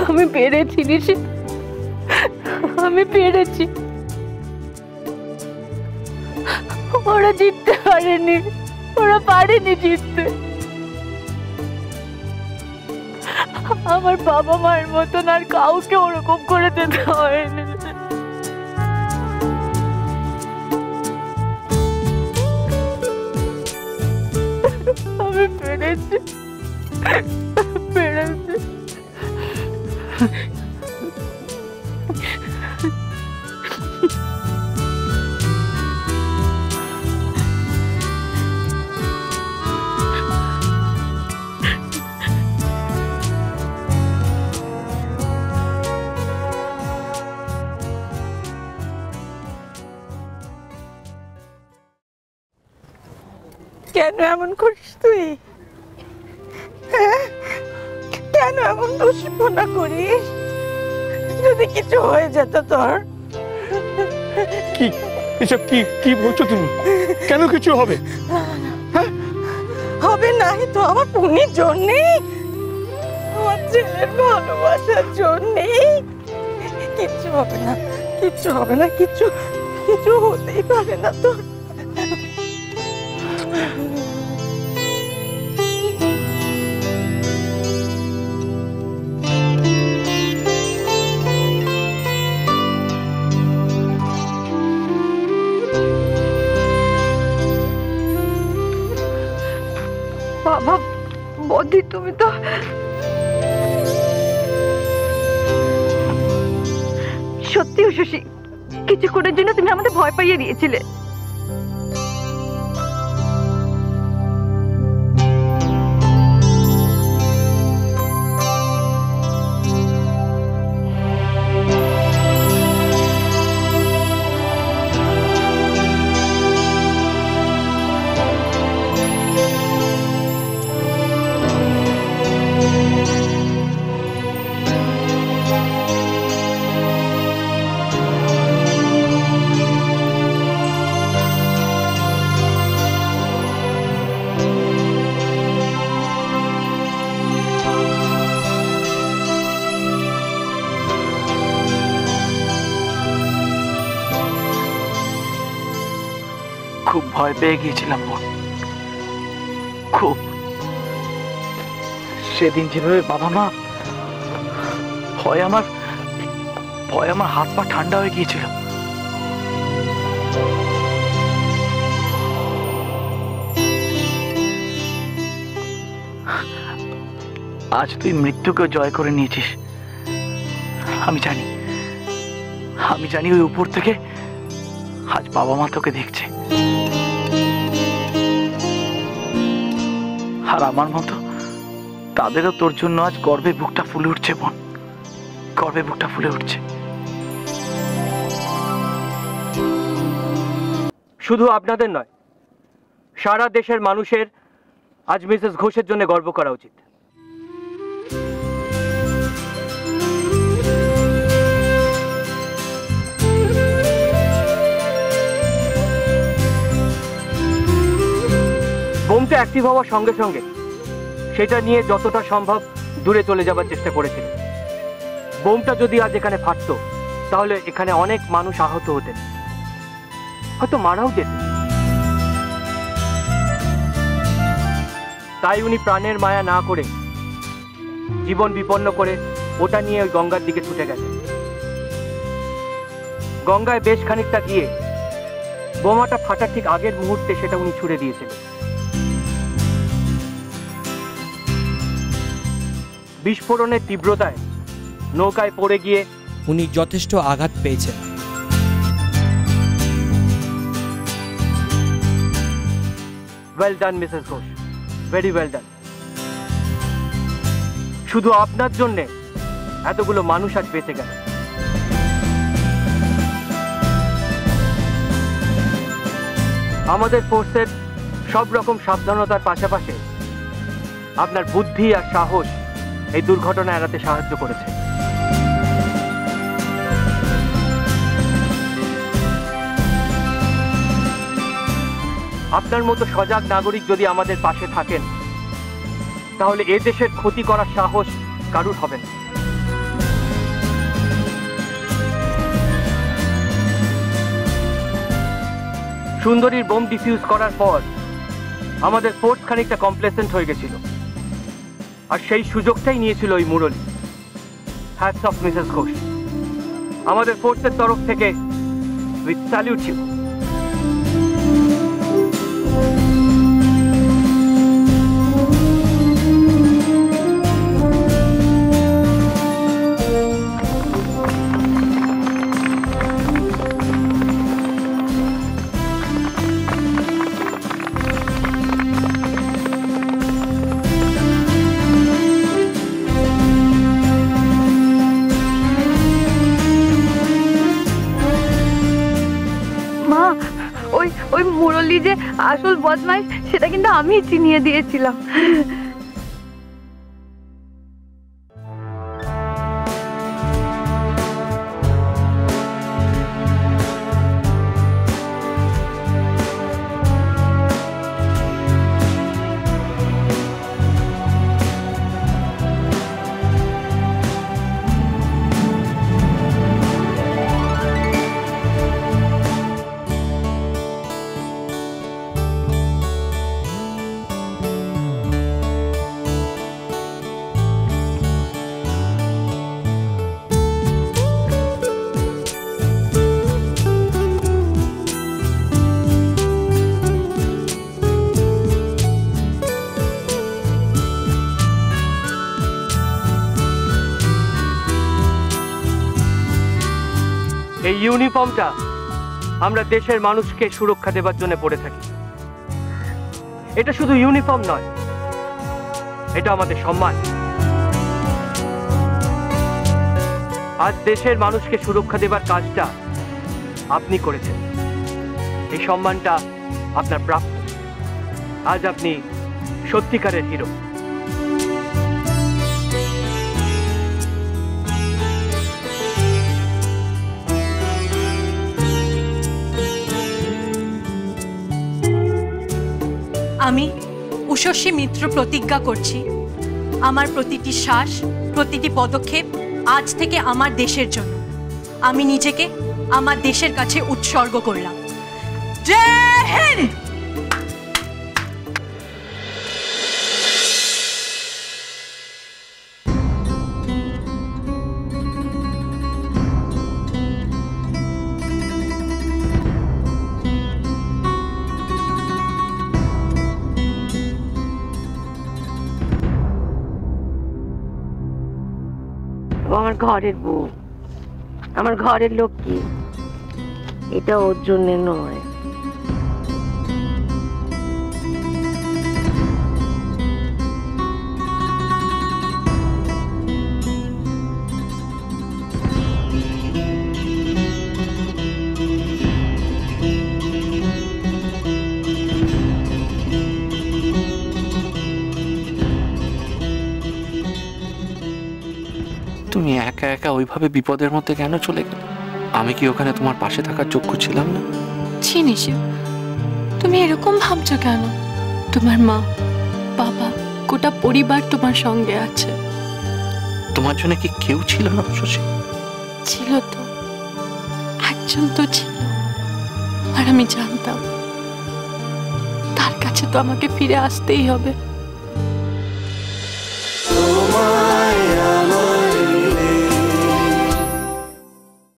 আমি পেরেছি নিশি, আমি পেরেছি। ওরা জিততে পারেনি, ওরা পারেনি জিততে। আমার বাবা মায়ের মতন আর কাউকে ওরকম করে যেতে হয়নি। আমি পেরেছি, পেরেছি। কেন এমন করিস তুই? কেন এমন দুশ্মনা করিস? যদি কিছু হয়ে যেত তোর? কি এসব কি কি বলছো তুমি? কেন কিছু হবে? হবে নাই তো আমার পুনির জন্যেই, আমার ছেলের ভালোবাসার জন্যেই। কিচ্ছু হবে না, কিচ্ছু হবে না, কিচ্ছু কিছু হতেই পারে না তোর। বাবা বৌদি, তুমি তো সত্যি শশী, কিছুক্ষণের জন্য তুমি আমাদের ভয় পাইয়ে দিয়েছিলে। খুব ভয় পেয়ে গিয়েছিলাম বোন, খুব। সেদিন যেভাবে বাবা মা, ভয় আমার হাত পা ঠান্ডা হয়ে গিয়েছিল। আজ তুই মৃত্যুকে জয় করে নিয়েছিস। আমি জানি ওই উপর থেকে আজ বাবা মা তোকে দেখছে। আর আমার মতো তাদেরও তোর জন্য আজ গর্বে বুকটা ফুলে উঠছে বোন, গর্বে বুকটা ফুলে উঠছে। শুধু আপনাদের নয়, সারা দেশের মানুষের আজ মিসেস ঘোষের জন্য গর্ব করা উচিত। বোমটা অ্যাক্টিভ হওয়ার সঙ্গে সঙ্গে সেটা নিয়ে যতটা সম্ভব দূরে চলে যাবার চেষ্টা করেছিল। বোমটা যদি আজ এখানে ফাটতো তাহলে এখানে অনেক মানুষ আহত হতেন, হয়তো মারাও যেতেন। তাই উনি প্রাণের মায়া না করে জীবন বিপন্ন করে ওটা নিয়ে ওই গঙ্গার দিকে ছুটে গেছেন। গঙ্গায় বেশ খানিকটা গিয়ে বোমাটা ফাটার ঠিক আগের মুহূর্তে সেটা উনি ছুড়ে দিয়েছিলেন। বিস্ফোরণের তীব্রতায় নৌকায় পড়ে গিয়ে উনি যথেষ্ট আঘাত পেয়েছেন। Well done Mrs Ghosh, very well done. শুধু আপনার জন্যে এতগুলো মানুষ আজ বেঁচে গেল। আমাদের ফোর্সের সব রকম সাবধানতার পাশাপাশি আপনার বুদ্ধি আর সাহস এই দুর্ঘটনা এড়াতে সাহায্য করেছে। আপনার মতো সজাগ নাগরিক যদি আমাদের পাশে থাকেন তাহলে এ দেশের ক্ষতি করার সাহস কারুর হবে না। সুন্দরীর বোম ডিফিউজ করার পর আমাদের ফোর্স খানিকটা কমপ্লেসেন্ট হয়ে গেছিল, আর সেই সুযোগটাই নিয়েছিল ওই মুরলী। হ্যাটস অফ মিসেস ঘোষ, আমাদের ফোর্সের তরফ থেকে উই স্যালিউট ইউ। মা, ওই ওই মুরলী যে আসল বদমাইশ সেটা কিন্তু আমি চিনিয়ে দিয়েছিলাম। এই ইউনিফর্মটা আমরা দেশের মানুষকে সুরক্ষা দেবার জন্য পরে থাকি। এটা শুধু ইউনিফর্ম নয়, এটা আমাদের সম্মান। আজ দেশের মানুষকে সুরক্ষা দেবার কাজটা আপনি করেছেন, এই সম্মানটা আপনার প্রাপ্য। আজ আপনি সত্যিকারের হিরো। আমি উষস্বী মিত্র প্রতিজ্ঞা করছি, আমার প্রতিটি শ্বাস, প্রতিটি পদক্ষেপ আজ থেকে আমার দেশের জন্য। আমি নিজেকে আমার দেশের কাছে উৎসর্গ করলাম। জয় হিন্দ। আমার ঘরের বউ, আমার ঘরের লক্ষ্মী, এটা ওর জন্য নয়। তুমি একা একা ওইভাবে বিপদের মধ্যে কেন চলে গেলে? আমি কি ওখানে তোমার পাশে থাকার যোগ্য ছিলাম না? ছি নিশিব, তুমি এরকম ভাবছো কেন? তোমার মা, বাবা, গোটা পরিবার তোমার সঙ্গে আছে। তোমার জন্য কি কেউ ছিল না শশী? ছিল তো, একজন তো ছিল, আর আমি জানতাম তার কাছে তো আমাকে ফিরে আসতেই হবে।